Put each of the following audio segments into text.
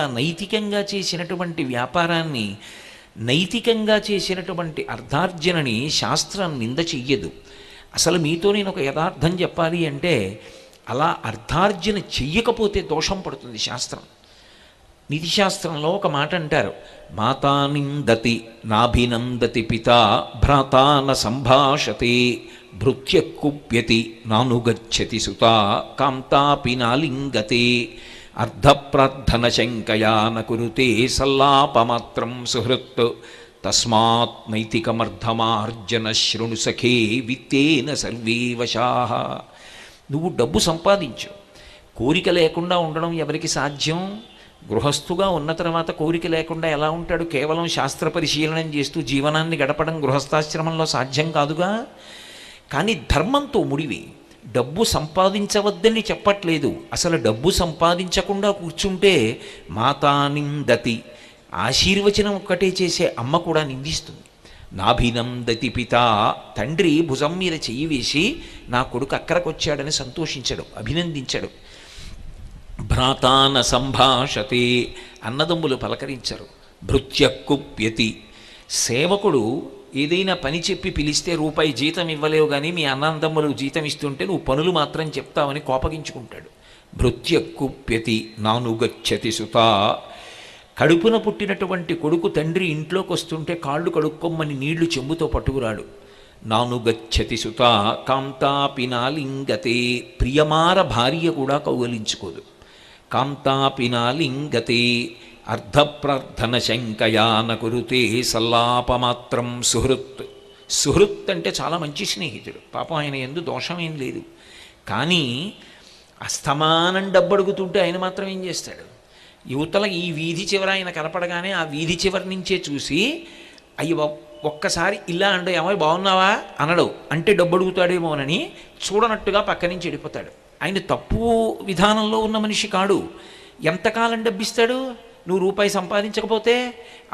ధర్మంగా నైతికంగా చేసినటువంటి వ్యాపారాన్ని, నైతికంగా చేసినటువంటి అర్థార్జనని శాస్త్రం నింద చెయ్యదు. అసలు మీతో నేను ఒక యథార్థం చెప్పాలి అంటే, అలా అర్థార్జన చెయ్యకపోతే దోషం పడుతుంది శాస్త్రం. నీతిశాస్త్రంలో ఒక మాట అంటారు, మాతా నిందతి నాభినందతి పితా భ్రాతా న సంభాషతే భృత్య కుప్యతి నానుగచ్చతి సుతా కాంతాపి నాలింగతే అర్ధప్రార్థన శంకయా న కురుతే సల్లాపమాత్రం సుహృత్ తస్మాత్ నైతికమర్థమార్జన శృణు సఖే విత్తేన సర్వే వశాః. నువ్వు డబ్బు సంపాదించు, కోరిక లేకుండా ఉండడం ఎవరికి సాధ్యం? గృహస్థుగా ఉన్న తర్వాత కోరిక లేకుండా ఎలా ఉంటాడు? కేవలం శాస్త్ర పరిశీలనం చేస్తూ జీవనాన్ని గడపడం గృహస్థాశ్రమంలో సాధ్యం కాదుగా. కానీ ధర్మంతో ముడివి. డబ్బు సంపాదించవద్దని చెప్పట్లేదు, అసలు డబ్బు సంపాదించకుండా కూర్చుంటే మాతా నిందతి, ఆశీర్వచనం ఒక్కటే చేసే అమ్మ కూడా నిందిస్తుంది. నాభినందతి పిత, తండ్రి భుజం మీద చెయ్యి వేసి నా కొడుకు అక్కడికొచ్చాడని సంతోషించడు, అభినందించడు. భ్రాతాన సంభాషతే, అన్నదమ్ములు పలకరించరు. భృత్య కుప్యతి, సేవకుడు ఏదైనా పని చెప్పి పిలిస్తే రూపాయి జీతం ఇవ్వలేవు కానీ మీ అన్నదమ్ములు జీతం ఇస్తుంటే నువ్వు పనులు మాత్రం చెప్తావని కోపగించుకుంటాడు. భృత్య కుప్యతి నానుగచ్చతి సుతా, కడుపున పుట్టినటువంటి కొడుకు తండ్రి ఇంట్లోకి వస్తుంటే కాళ్ళు కడుక్కొమ్మని నీళ్లు చెంబుతో పట్టుకురాడు. నానుగచ్చతి సుత కాంతాపి నాలింగతే, ప్రియమార భార్య కూడా కౌగలించుకోదు. కాంతాపి నాలింగతే అర్ధప్రార్థన శంకయా న కురుతే సల్లాపమాత్రం సుహృత్. సుహృత్ అంటే చాలా మంచి స్నేహితుడు, పాపం ఆయన యందు దోషమేం లేదు. కానీ అస్తమానం డబ్బు అడుగుతుంటే ఆయన మాత్రం ఏం చేస్తాడు? యువతల ఈ వీధి చివర ఆయన కనపడగానే ఆ వీధి చివరి నుంచే చూసి అయ్యో ఒక్కసారి ఇలా అంటే ఏమో బాగున్నావా అనడు, అంటే డబ్బు అడుగుతాడేమోనని చూడనట్టుగా పక్క నుంచి వెళ్ళిపోతాడు. ఆయన తప్పు విధానంలో ఉన్న మనిషి కాడు. ఎంతకాలం డబ్బిస్తాడు నువ్వు రూపాయి సంపాదించకపోతే?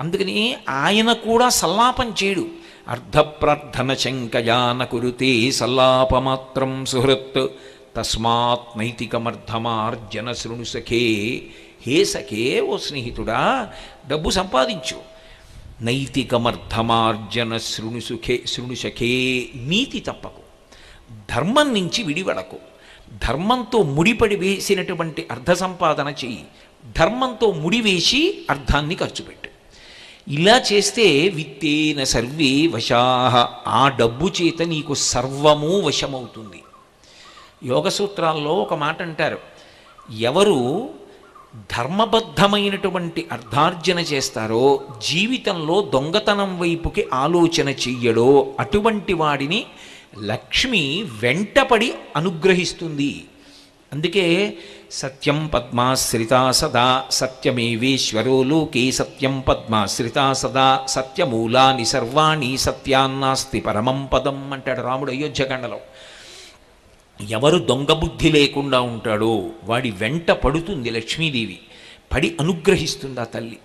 అందుకని ఆయన కూడా సల్లాపం చేయడు. అర్ధప్రార్థన శంకయా న కురుతే సల్లాపమాత్రం సుహృత్ తస్మాత్ నైతికమర్థమార్జన శృణు సఖే. హే సఖే, ఓ స్నేహితుడా, డబ్బు సంపాదించు, నైతికమర్థమార్జన శృణు సఖే, నీతి తప్పకు, ధర్మం నుంచి విడివడకు, ధర్మంతో ముడిపడి వేసినటువంటి అర్థ సంపాదన చెయ్యి, ధర్మంతో ముడివేసి అర్థాన్ని ఖర్చు పెట్టు. ఇలా చేస్తే విత్తేన సర్వే వశాః, ఆ డబ్బు చేత నీకు సర్వము వశమవుతుంది. యోగ సూత్రాల్లో ఒక మాట అంటారు, ఎవరు ధర్మబద్ధమైనటువంటి అర్థార్జన చేస్తారో, జీవితంలో దొంగతనం వైపుకి ఆలోచన చెయ్యడో, అటువంటి వాడిని లక్ష్మి వెంటపడి అనుగ్రహిస్తుంది. అందుకే సత్యం పద్మాశ్రితా సదా సత్యమేవేశ్వరో లోకే సత్యం పద్మాశ్రితా సదా సత్యమూలాని సర్వాణి సత్యాన్నాస్తి పరమం పదం అంటాడు రాముడు అయోధ్యకాండలో. ఎవరు దొంగ బుద్ధి లేకుండా ఉంటాడో వాడి వెంట పడుతుంది లక్ష్మీదేవి, పడి అనుగ్రహిస్తుంది ఆ తల్లి.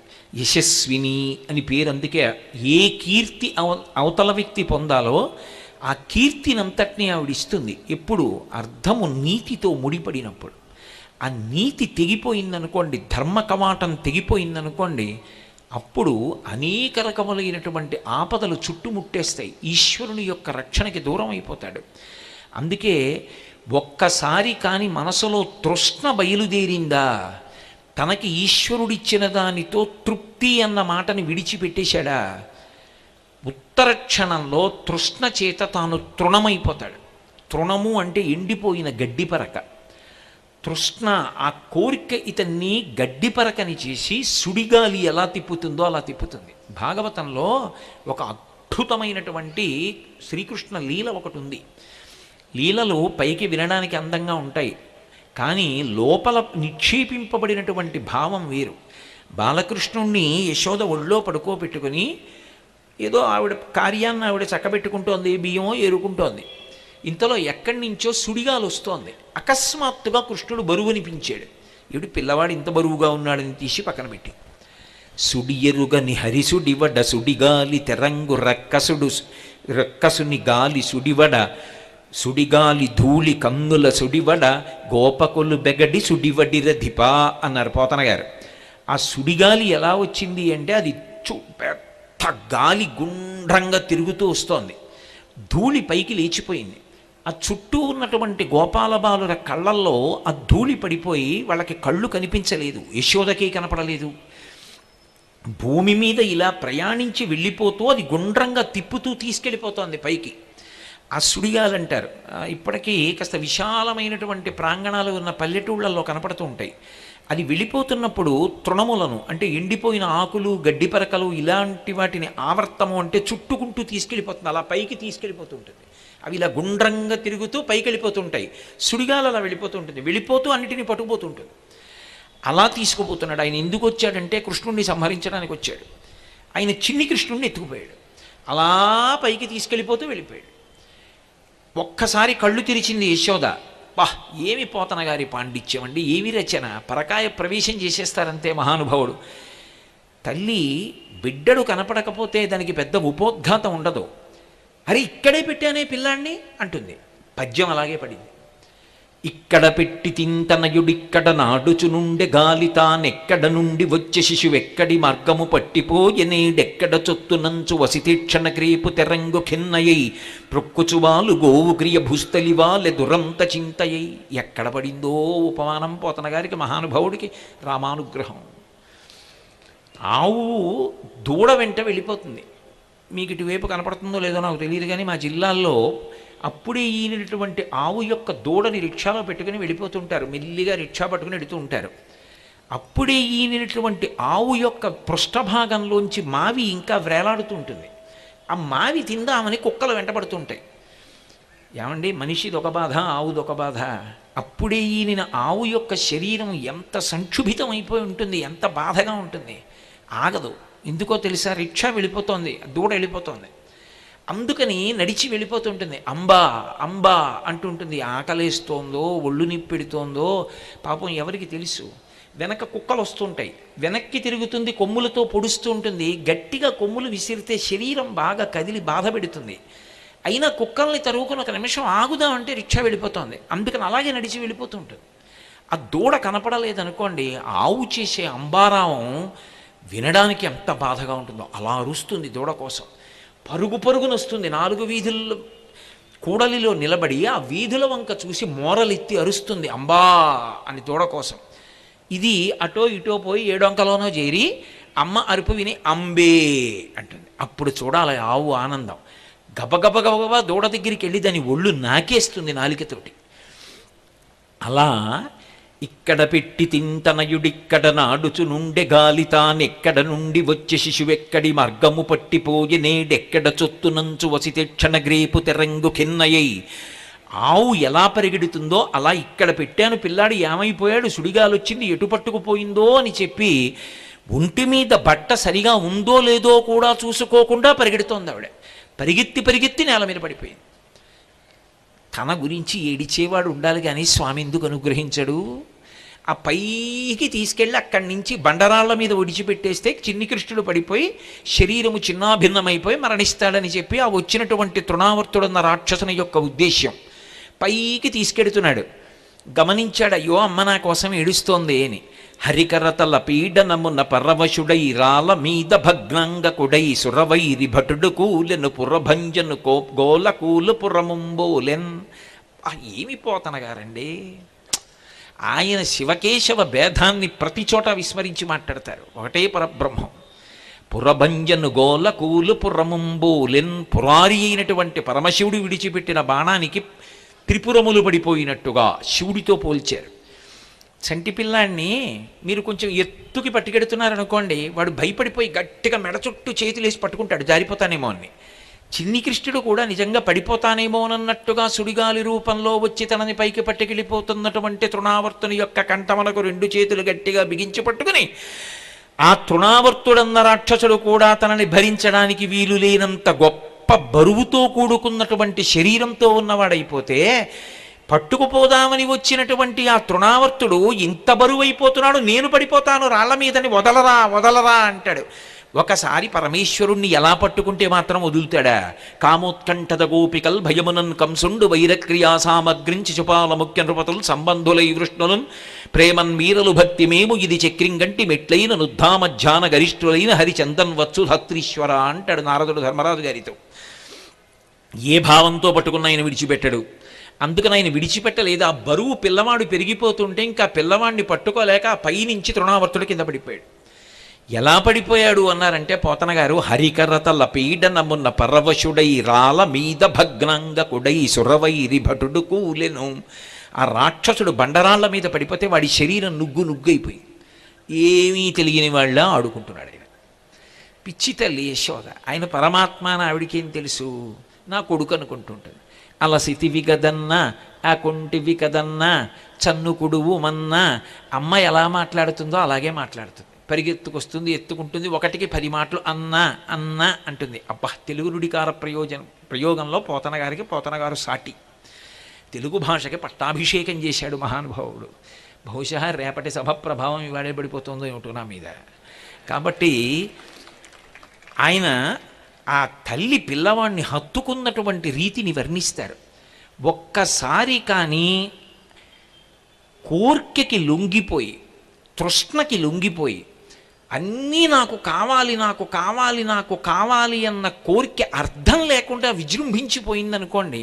యశస్విని అని పేరు. అందుకే ఏ కీర్తి అవతల వ్యక్తి పొందాలో ఆ కీర్తినంతటినీ ఆవిడిస్తుంది. ఎప్పుడు? అర్థము నీతితో ముడిపడినప్పుడు. ఆ నీతి తెగిపోయిందనుకోండి, ధర్మ కవాటం తెగిపోయిందనుకోండి, అప్పుడు అనేక రకములైనటువంటి ఆపదలు చుట్టుముట్టేస్తాయి. ఈశ్వరుని యొక్క రక్షణకి దూరం అయిపోతాడు. అందుకే ఒక్కసారి కాని మనసులో తృష్ణ బయలుదేరిందా, తనకి ఈశ్వరుడిచ్చిన దానితో తృప్తి అన్న మాటని విడిచిపెట్టేశాడా, ఉత్తర క్షణంలో తృష్ణ చేత తాను తృణమైపోతాడు. తృణము అంటే ఎండిపోయిన గడ్డిపరక. తృష్ణ, ఆ కోరిక ఇతన్ని గడ్డిపరకని చేసి సుడిగాలి ఎలా తిప్పుతుందో అలా తిప్పుతుంది. భాగవతంలో ఒక అద్భుతమైనటువంటి శ్రీకృష్ణ లీల ఒకటి ఉంది. లీలలు పైకి వినడానికి అందంగా ఉంటాయి, కానీ లోపల నిక్షేపింపబడినటువంటి భావం వేరు. బాలకృష్ణుణ్ణి యశోద ఒళ్ళో పడుకోబెట్టుకుని ఏదో ఆవిడ కార్యాన్ని ఆవిడ చక్కబెట్టుకుంటోంది, బియ్యమో ఏరుకుంటోంది. ఇంతలో ఎక్కడి నుంచో సుడిగాలు వస్తోంది. అకస్మాత్తుగా కృష్ణుడు బరువునిపించాడు. ఏడు పిల్లవాడు ఇంత బరువుగా ఉన్నాడని తీసి పక్కన పెట్టి, సుడియరుగని హరిసుడివడ సుడిగాలి తెరంగు రక్కసుని గాలి సుడివడ సుడిగాలి ధూళి కన్నుల సుడివడ గోపకులు బెగడి సుడివడిరధిపా అన్నారు పోతన గారు. ఆ సుడిగాలి ఎలా వచ్చింది అంటే అది పెద్ద గాలి గుండ్రంగా తిరుగుతూ వస్తోంది. ధూళి పైకి లేచిపోయింది. ఆ చుట్టూ ఉన్నటువంటి గోపాల బాలుర కళ్ళల్లో ఆ ధూళి పడిపోయి వాళ్ళకి కళ్ళు కనిపించలేదు, యశోదకి కనపడలేదు. భూమి మీద ఇలా ప్రయాణించి వెళ్ళిపోతూ అది గుండ్రంగా తిప్పుతూ తీసుకెళ్ళిపోతోంది పైకి. ఆ సుడిగాలంటారు. ఇప్పటికీ కాస్త విశాలమైనటువంటి ప్రాంగణాలు ఉన్న పల్లెటూళ్ళల్లో కనపడుతూ ఉంటాయి. అది వెళ్ళిపోతున్నప్పుడు తృణములను అంటే ఎండిపోయిన ఆకులు, గడ్డి పరకలు ఇలాంటి వాటిని ఆవర్తము అంటే చుట్టుకుంటూ తీసుకెళ్ళిపోతుంది, అలా పైకి తీసుకెళ్ళిపోతూ ఉంటుంది. అవి ఇలా గుండ్రంగా తిరుగుతూ పైకి వెళ్ళిపోతుంటాయి. సుడిగాలు అలా వెళ్ళిపోతూ ఉంటుంది, వెళ్ళిపోతూ అన్నిటినీ పట్టుకుపోతూ ఉంటుంది. అలా తీసుకుపోతున్నాడు. ఆయన ఎందుకు వచ్చాడంటే కృష్ణుడిని సంహరించడానికి వచ్చాడు. ఆయన చిన్ని కృష్ణుడిని ఎత్తుకుపోయాడు, అలా పైకి తీసుకెళ్ళిపోతూ వెళ్ళిపోయాడు. ఒక్కసారి కళ్ళు తెరిచింది యశోద. బా, ఏమి పోతన గారి పాండిత్యం అండి, ఏమి రచన, పరకాయ ప్రవేశం చేసేస్తారంతే మహానుభావుడు. తల్లి బిడ్డడు కనపడకపోతే దానికి పెద్ద ఉపోద్ఘాతం ఉండదు. అరే ఇక్కడే పెట్టానే పిల్లాన్ని అంటుంది. పద్యం అలాగే పడింది. ఇక్కడ పెట్టి తింతనయుడిక్కడ నాడుచునుండె గాలి తానెక్కడ నుండి వచ్చే శిశువెక్కడి మార్గము పట్టిపోయెనేడెక్కడ చొత్తునంచు వసితీక్షణ క్రీపు తెరంగు ఖిన్నయై ప్రొక్కుచువాలు గోవు క్రియ భూస్థలివాలె దురంత చింతయై. ఎక్కడ పడిందో ఉపమానం పోతన గారికి, మహానుభావుడికి రామానుగ్రహం. ఆవు దూడ వెంట వెళ్ళిపోతుంది. మీకు ఇటువైపు కనపడుతుందో లేదో నాకు తెలియదు, కానీ మా జిల్లాల్లో అప్పుడే ఈనినటువంటి ఆవు యొక్క దూడని రిక్షాలో పెట్టుకుని వెళ్ళిపోతుంటారు, మెల్లిగా రిక్షా పట్టుకుని వెళుతూ ఉంటారు. అప్పుడే ఈనినటువంటి ఆవు యొక్క పృష్ఠభాగంలోంచి మావి ఇంకా వేలాడుతూ ఉంటుంది. ఆ మావి తిందామని కుక్కలు వెంటబడుతుంటాయి. ఏమండి, మనిషిదొక బాధ, ఆవుదొక బాధ. అప్పుడే ఈనిన ఆవు యొక్క శరీరం ఎంత సంక్షుభితం అయిపోయి ఉంటుంది, ఎంత బాధగా ఉంటుంది. ఆగదు. ఎందుకో తెలుసా? రిక్షా వెళ్ళిపోతోంది, దూడ వెళ్ళిపోతోంది. అందుకని నడిచి వెళ్ళిపోతుంటుంది. అంబా అంబా అంటుంటుంది. ఆకలేస్తోందో, ఒళ్ళు నిప్పెడుతోందో పాపం ఎవరికి తెలుసు. వెనక కుక్కలు వస్తుంటాయి, వెనక్కి తిరుగుతుంది, కొమ్ములతో పొడుస్తూ ఉంటుంది. గట్టిగా కొమ్ములు విసిరితే శరీరం బాగా కదిలి బాధ పెడుతుంది. అయినా కుక్కల్ని తరువుకుని ఒక నిమిషం ఆగుదామంటే రిక్షా వెళ్ళిపోతుంది. అందుకని అలాగే నడిచి వెళ్ళిపోతూ ఉంటుంది. ఆ దూడ కనపడలేదనుకోండి, ఆవు చేసే అంబారావం వినడానికి ఎంత బాధగా ఉంటుందో. అలా అరుస్తుంది దూడ కోసం. పరుగు పరుగున వస్తుంది. 4 వీధుల్లో కూడలిలో నిలబడి ఆ వీధుల వంక చూసి మోరలెత్తి అరుస్తుంది అంబా అని దూడ కోసం. ఇది అటో ఇటో పోయి ఏడొంకలోనో చేరి అమ్మ అరుపు విని అంబే అంటుంది. అప్పుడు చూడాలి ఆవు ఆనందం. గబగబ గబగబా దూడ దగ్గరికి వెళ్ళి దాని ఒళ్ళు నాకేస్తుంది నాలికతోటి. అలా ఇక్కడ పెట్టి తింతనయుడిక్కడ నాడుచు నుండె గాలి తానెక్కడ నుండి వచ్చే శిశువెక్కడి మార్గము పట్టిపోయి నేడెక్కడ చొత్తునంచు వసితీక్షణ గ్రేపు తెరంగు ఖిన్నయై. ఆవు ఎలా పరిగెడుతుందో అలా ఇక్కడ పెట్టాను, పిల్లాడు ఏమైపోయాడు, సుడిగాలొచ్చింది, ఎటు పట్టుకుపోయిందో అని చెప్పి ఒంటి మీద బట్ట సరిగా ఉందో లేదో కూడా చూసుకోకుండా పరిగెడుతోంది ఆవిడ. పరిగెత్తి పరిగెత్తి నేల మీద పడిపోయింది. తన గురించి ఏడిచేవాడు ఉండాలి, కానీ స్వామి ఎందుకు అనుగ్రహించడు? ఆ పైకి తీసుకెళ్ళి అక్కడి నుంచి బండరాళ్ల మీద ఒడిచిపెట్టేస్తే చిన్ని కృష్ణుడు పడిపోయి శరీరము చిన్నాభిన్నమైపోయి మరణిస్తాడని చెప్పి ఆ వచ్చినటువంటి తృణావర్తుడన్న రాక్షసుని యొక్క ఉద్దేశ్యం. పైకి తీసుకెడుతున్నాడు. గమనించాడు, అయ్యో అమ్మ నా కోసం ఏడుస్తోంది అని. హరికరతల పీడనమున పరవశుడై రాల మీద భగ్నంగకుడై సురవైరి భటుడు కూలెను పురభంజను గోల కూలు పురముంబోలెన్. ఏమి పోతన గారండి, ఆయన శివకేశవ భేదాన్ని ప్రతి చోట విస్మరించి మాట్లాడతారు. ఒకటే పరబ్రహ్మం. పురభంజను గోల కూలు పురముంబోలెన్. పురారి అయినటువంటి పరమశివుడు విడిచిపెట్టిన బాణానికి త్రిపురములు పడిపోయినట్టుగా శివుడితో పోల్చారు. చంటి పిల్లాన్ని మీరు కొంచెం ఎత్తుకి పట్టుకెడుతున్నారనుకోండి, వాడు భయపడిపోయి గట్టిగా మెడ చుట్టూ చేతులేసి పట్టుకుంటాడు, జారిపోతానేమో అని. చిన్ని కృష్ణుడు కూడా నిజంగా పడిపోతానేమోనన్నట్టుగా సుడిగాలి రూపంలో వచ్చి తనని పైకి పట్టుకెళ్ళిపోతున్నటువంటి తృణావర్తుని యొక్క కంఠమునకు 2 చేతులు గట్టిగా బిగించి పట్టుకుని, ఆ తృణావర్తుడన్న రాక్షసుడు కూడా తనని భరించడానికి వీలు లేనంత గొప్ప బరువుతో కూడుకున్నటువంటి శరీరంతో ఉన్నవాడైపోతే, పట్టుకుపోదామని వచ్చినటువంటి ఆ తృణావర్తుడు ఇంత బరువైపోతున్నాడు, నేను పడిపోతాను రాళ్ల మీదని, వదలరా వదలరా అంటాడు. ఒకసారి పరమేశ్వరుణ్ణి ఎలా పట్టుకుంటే మాత్రం వదులుతాడా? కామోత్కంఠత గోపికల్ భయమునన్ కంసుండు వైరక్రియా సామగ్రించి చుపాల ముఖ్య నృపతులు సంబంధులై వృష్ణులను ప్రేమన్ మీరలు భక్తి మేము ఇది చక్రింగంటి మెట్లైన నుద్ధామధ్యాన గరిష్ఠులైన హరిచందన్ వచ్చు ధత్రీశ్వర అంటాడు నారదుడు ధర్మరాజు గారితో. ఏ భావంతో పట్టుకున్న ఆయన విడిచిపెట్టడు. అందుకని ఆయన విడిచిపెట్టలేదు. ఆ బరువు పిల్లవాడు పెరిగిపోతుంటే ఇంకా పిల్లవాడిని పట్టుకోలేక ఆ పైనుంచి తృణావర్తుడు కింద పడిపోయాడు. ఎలా పడిపోయాడు అన్నారంటే పోతన గారు, హరికరతల పీడనమున్న పరవశుడై రాల మీద భగ్నాంగ కుడై సురవైరి భటుడు కూలెను. ఆ రాక్షసుడు బండరాళ్ల మీద పడిపోతే వాడి శరీరం నుగ్గు నుగ్గైపోయి ఏమీ తెలియని వాళ్ళ ఆడుకుంటున్నాడు. ఆయన పిచ్చి తల్లి యశోద. ఆయన పరమాత్మ అని ఆవిడికేం తెలుసు? నా కొడుకు అనుకుంటుంటుంది. అలసితివి కదన్నా ఆ కొంటివి కదన్నా చన్నుకుడువు మన్నా. అమ్మ ఎలా మాట్లాడుతుందో అలాగే మాట్లాడుతుంది. పరిగెత్తుకొస్తుంది, ఎత్తుకుంటుంది, ఒకటికి 10 మాటలు అన్నా అన్నా అంటుంది. అబ్బా, తెలుగు నుడికార ప్రయోగంలో పోతన గారు సాటి. తెలుగు భాషకి పట్టాభిషేకం చేశాడు మహానుభావుడు. బహుశా రేపటి సభ ప్రభావం ఇవాడే పడిపోతుందో ఏమిటో నా మీద. కాబట్టి ఆయన ఆ తల్లి పిల్లవాడిని హత్తుకున్నటువంటి రీతిని వర్ణిస్తారు. ఒక్కసారి కానీ కోర్కెకి లొంగిపోయి, తృష్ణకి లొంగిపోయి, అన్నీ నాకు కావాలి నాకు కావాలి నాకు కావాలి అన్న కోరిక అర్థం లేకుండా విజృంభించిపోయిందనుకోండి,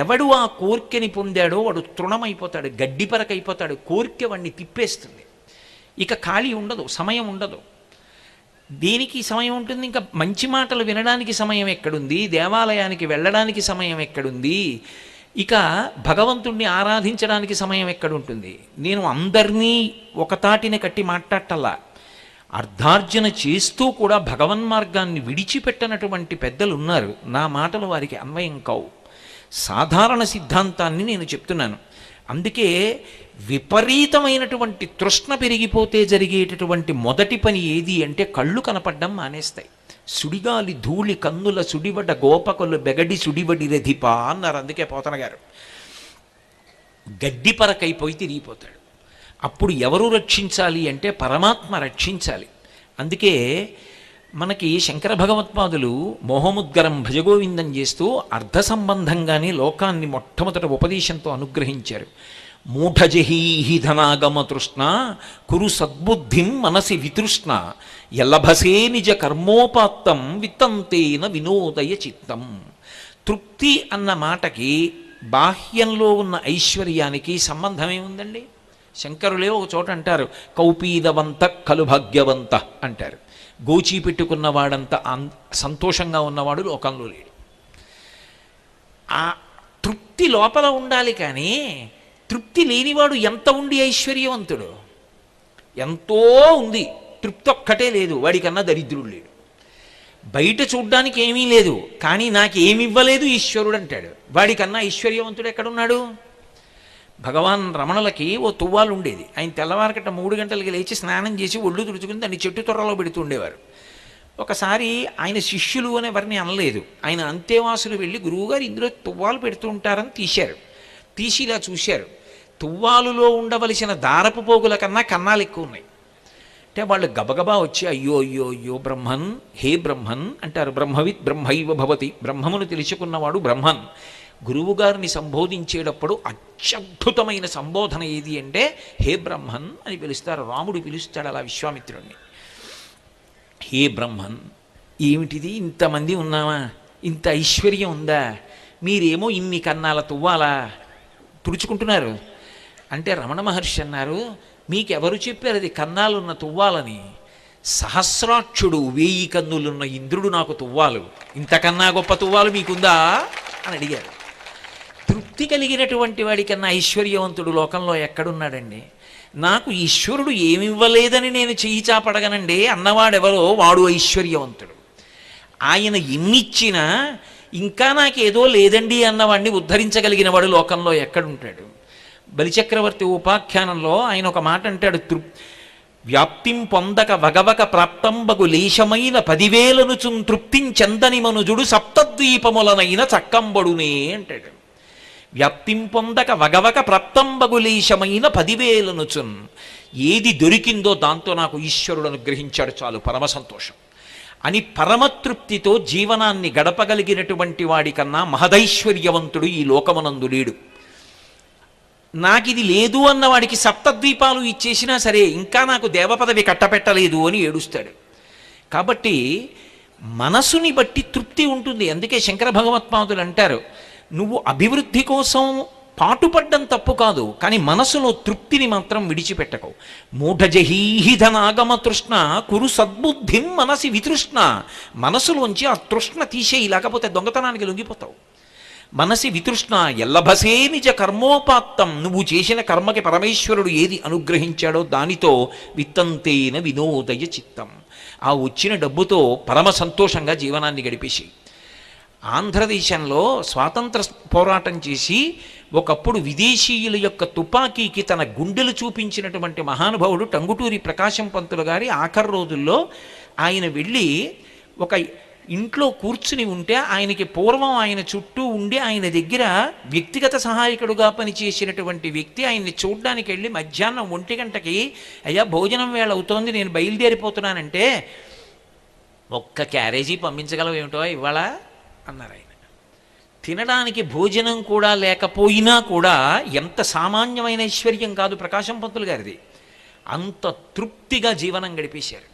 ఎవడు ఆ కోరికని పొందాడో వాడు తృణమైపోతాడు, గడ్డిపరకైపోతాడు. కోరిక వాడిని తిప్పేస్తుంది. ఇక ఖాళీ ఉండదు, సమయం ఉండదు. దేనికి సమయం ఉంటుంది? ఇంకా మంచి మాటలు వినడానికి సమయం ఎక్కడుంది? దేవాలయానికి వెళ్ళడానికి సమయం ఎక్కడుంది? ఇక భగవంతుణ్ణి ఆరాధించడానికి సమయం ఎక్కడుంటుంది? నేను అందరినీ ఒక తాటిని కట్టి మాట్లాడటల్లా. అర్ధార్జన చేస్తూ కూడా భగవన్మార్గాన్ని విడిచిపెట్టనటువంటి పెద్దలు ఉన్నారు. నా మాటలు వారికి అన్వయం కావు. సాధారణ సిద్ధాంతాన్ని నేను చెప్తున్నాను. అందుకే విపరీతమైనటువంటి తృష్ణ పెరిగిపోతే జరిగేటటువంటి మొదటి పని ఏది అంటే కళ్ళు కనపడ్డం మానేస్తాయి. సుడిగాలి ధూళి కన్నుల సుడివడ గోపకులు బెగడి సుడివడి రధిప అన్నారు. అందుకే పోతన గారు గడ్డిపరకైపోయి తిరిగిపోతాడు. అప్పుడు ఎవరు రక్షించాలి అంటే పరమాత్మ రక్షించాలి. అందుకే మనకి శంకర భగవత్పాదులు మోహముద్గరం భజగోవిందం చేస్తూ అర్ధ సంబంధంగానే లోకాన్ని మొట్టమొదట ఉపదేశంతో అనుగ్రహించారు. మూఢజహీహి ధనాగమ తృష్ణ కురు సద్బుద్ధిం మనసి వితృష్ణ యలభసే నిజ కర్మోపాత్తం విత్తంతేన వినోదయ చిత్తం. తృప్తి అన్న మాటకి బాహ్యంలో ఉన్న ఐశ్వర్యానికి సంబంధం ఏముందండి? శంకరులే ఒక చోట అంటారు, కౌపీదవంత కలు భాగ్యవంత అంటారు. గోచి పెట్టుకున్నవాడంత సంతోషంగా ఉన్నవాడు లోకంలో లేడు. ఆ తృప్తి లోపల ఉండాలి. కానీ తృప్తి లేనివాడు ఎంత ఉండి ఐశ్వర్యవంతుడు? ఎంతో ఉంది, తృప్తి ఒక్కటే లేదు, వాడికన్నా దరిద్రుడు లేడు. బయట చూడ్డానికి ఏమీ లేదు, కానీ నాకేమి ఇవ్వలేదు ఈశ్వరుడు అంటాడు. వాడికన్నా ఐశ్వర్యవంతుడు ఎక్కడున్నాడు? భగవాన్ రమణులకి ఓ తువ్వాలు ఉండేది. ఆయన తెల్లవారకట్ట 3 గంటలకి లేచి స్నానం చేసి ఒళ్ళు తుడుచుకుని దాన్ని చెట్టు తొర్రలో పెడుతుండేవారు. ఒకసారి ఆయన శిష్యులు అని ఎవరిని అనలేదు. ఆయన అంతేవాసులు వెళ్ళి గురువుగారు ఇందులో తువ్వాలు పెడుతూ ఉంటారని తీశారు. తీసి ఇలా చూశారు. తువ్వాలులో ఉండవలసిన దారపు పోగుల కన్నా కన్నాలు ఎక్కువ ఉన్నాయి. అంటే వాళ్ళు గబగబా వచ్చి అయ్యో అయ్యో అయ్యో బ్రహ్మన్, హే బ్రహ్మన్ అంటారు. బ్రహ్మవిత్ బ్రహ్మైవ భవతి, బ్రహ్మమును తెలుసుకున్నవాడు బ్రహ్మన్. గురువుగారిని సంబోధించేటప్పుడు అత్యద్భుతమైన సంబోధన ఏది అంటే హే బ్రహ్మన్ అని పిలుస్తారు. రాముడు పిలుస్తాడు అలా విశ్వామిత్రుడిని. హే బ్రహ్మన్, ఏమిటిది? ఇంతమంది ఉన్నామా? ఇంత ఐశ్వర్యం ఉందా? మీరేమో ఇన్ని కన్నాల తువ్వాలా తుడుచుకుంటున్నారు అంటే రమణ మహర్షి అన్నారు, మీకెవరు చెప్పారు అది కన్నాలున్న తువ్వాలని? సహస్రాక్షుడు 1000 కన్నులున్న ఇంద్రుడు నాకు తువ్వాలు, ఇంతకన్నా గొప్ప తువ్వాలు మీకుందా అని అడిగారు. తృప్తి కలిగినటువంటి వాడికన్నా ఐశ్వర్యవంతుడు లోకంలో ఎక్కడున్నాడండి? నాకు ఈశ్వరుడు ఏమివ్వలేదని నేను చెయ్యి చాపడగనండి అన్నవాడెవరో వాడు ఐశ్వర్యవంతుడు. ఆయన ఎన్నిచ్చినా ఇంకా నాకేదో లేదండి అన్నవాడిని ఉద్ధరించగలిగిన వాడు లోకంలో ఎక్కడుంటాడు? బలిచక్రవర్తి ఉపాఖ్యానంలో ఆయన ఒక మాట అంటాడు, వ్యాప్తిం పొందక వగవక ప్రాప్తంబగు లేశమైన 10,000 తృప్తించెందని మనుజుడు సప్తద్వీపములనైన చక్కంబడునే అంటాడు. వ్యాప్తింపొందక వగవక ప్రప్తంబగులేశమైన 10,000 ఏది దొరికిందో దాంతో నాకు ఈశ్వరుడు అనుగ్రహించాడు చాలు, పరమ సంతోషం అని పరమతృప్తితో జీవనాన్ని గడపగలిగినటువంటి వాడికన్నా మహదైశ్వర్యవంతుడు ఈ లోకమనందు లేడు. నాకిది లేదు అన్నవాడికి సప్తద్వీపాలు ఇచ్చేసినా సరే ఇంకా నాకు దేవపదవి కట్టపెట్టలేదు అని ఏడుస్తాడు. కాబట్టి మనసుని బట్టి తృప్తి ఉంటుంది. అందుకే శంకర భగవత్పాదులు అంటారు, నువ్వు అభివృద్ధి కోసం పాటుపడ్డం తప్పు కాదు, కానీ మనసులో తృప్తిని మాత్రం విడిచిపెట్టకు. మూఢజహీహిధనాగమ తృష్ణ కురు సద్బుద్ధిం మనసి వితృష్ణ. మనసులోంచి ఆ తృష్ణ తీసేయి, లేకపోతే దొంగతనానికి లొంగిపోతావు. మనసి వితృష్ణ ఎల్లభసే నిజ కర్మోపాత్తం. నువ్వు చేసిన కర్మకి పరమేశ్వరుడు ఏది అనుగ్రహించాడో దానితో విత్తంతేన వినోదయ చిత్తం. ఆ వచ్చిన డబ్బుతో పరమ సంతోషంగా జీవనాన్ని గడిపేసి. ఆంధ్రదేశంలో స్వాతంత్ర పోరాటం చేసి ఒకప్పుడు విదేశీయుల యొక్క తుపాకీకి తన గుండెలు చూపించినటువంటి మహానుభావుడు టంగుటూరి ప్రకాశం పంతులు గారి ఆఖరి రోజుల్లో ఆయన వెళ్ళి ఒక ఇంట్లో కూర్చుని ఉంటే ఆయనకి పూర్వం ఆయన చుట్టూ ఉండి ఆయన దగ్గర వ్యక్తిగత సహాయకుడుగా పనిచేసినటువంటి వ్యక్తి ఆయన్ని చూడ్డానికి వెళ్ళి మధ్యాహ్నం 1 గంటకి అయ్యా భోజనం వేళ అవుతోంది, నేను బయలుదేరిపోతున్నానంటే, ఒక్క క్యారేజీ పంపించగలవు ఏమిటో ఇవాళ అన్నారు ఆయన. తినడానికి భోజనం కూడా లేకపోయినా కూడా ఎంత సామాన్యమైన ఐశ్వర్యం కాదు ప్రకాశం పంతులు గారిది. అంత తృప్తిగా జీవనం గడిపేశారు.